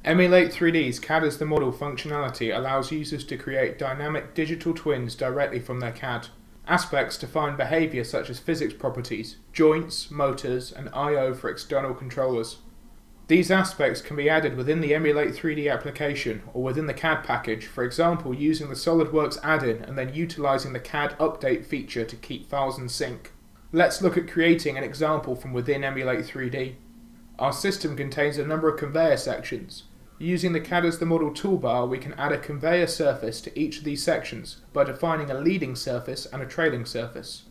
Emulate3D's CAD as the model functionality allows users to create dynamic digital twins directly from their CAD. Aspects define behavior such as physics properties, joints, motors, and I/O for external controllers. These aspects can be added within the Emulate3D application or within the CAD package, for example using the SolidWorks add-in and then utilizing the CAD update feature to keep files in sync. Let's look at creating an example from within Emulate3D. Our system contains a number of conveyor sections. Using the CAD as the model toolbar, we can add a conveyor surface to each of these sections by defining a leading surface and a trailing surface.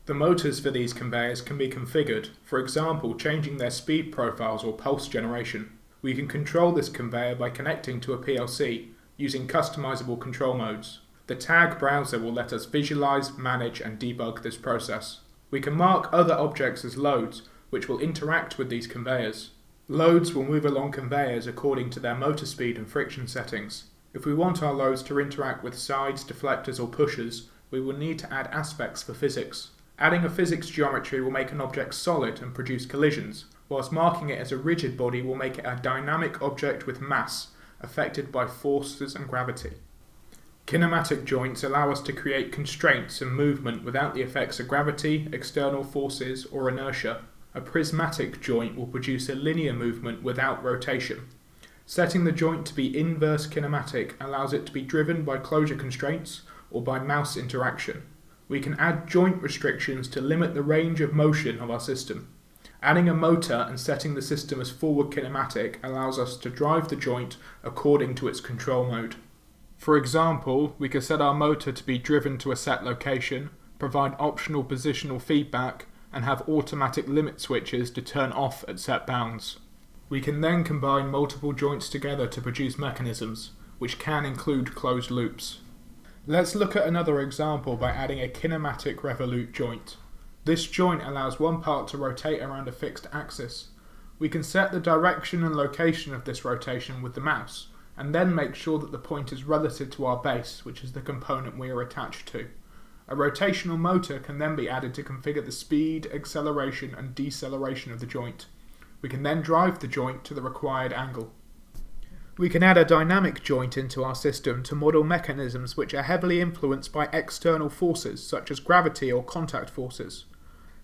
The motors for these conveyors can be configured, for example changing their speed profiles or pulse generation. We can control this conveyor by connecting to a PLC using customizable control modes. The tag browser will let us visualize, manage and debug this process. We can mark other objects as loads, which will interact with these conveyors. Loads will move along conveyors according to their motor speed and friction settings. If we want our loads to interact with sides, deflectors or pushers, we will need to add aspects for physics. Adding a physics geometry will make an object solid and produce collisions, whilst marking it as a rigid body will make it a dynamic object with mass, affected by forces and gravity. Kinematic joints allow us to create constraints and movement without the effects of gravity, external forces or inertia. A prismatic joint will produce a linear movement without rotation. Setting the joint to be inverse kinematic allows it to be driven by closure constraints or by mouse interaction. We can add joint restrictions to limit the range of motion of our system. Adding a motor and setting the system as forward kinematic allows us to drive the joint according to its control mode. For example, we could set our motor to be driven to a set location, provide optional positional feedback, and have automatic limit switches to turn off at set bounds. We can then combine multiple joints together to produce mechanisms, which can include closed loops. Let's look at another example by adding a kinematic Revolute joint. This joint allows one part to rotate around a fixed axis. We can set the direction and location of this rotation with the mouse, and then make sure that the point is relative to our base, which is the component we are attached to. A rotational motor can then be added to configure the speed, acceleration and deceleration of the joint. We can then drive the joint to the required angle. We can add a dynamic joint into our system to model mechanisms which are heavily influenced by external forces such as gravity or contact forces.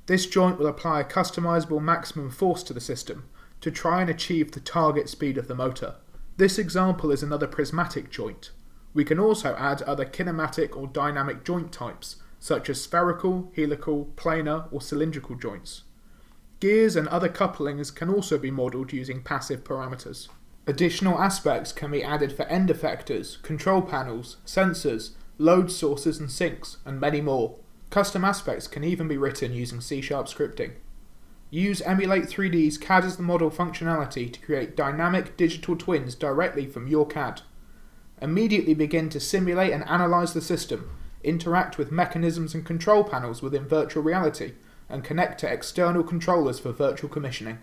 This joint will apply a customizable maximum force to the system to try and achieve the target speed of the motor. This example is another prismatic joint. We can also add other kinematic or dynamic joint types, such as spherical, helical, planar or cylindrical joints. Gears and other couplings can also be modelled using passive parameters. Additional aspects can be added for end effectors, control panels, sensors, load sources and sinks, and many more. Custom aspects can even be written using C# scripting. Use Emulate3D's CAD as the model functionality to create dynamic digital twins directly from your CAD. Immediately begin to simulate and analyze the system, interact with mechanisms and control panels within virtual reality, and connect to external controllers for virtual commissioning.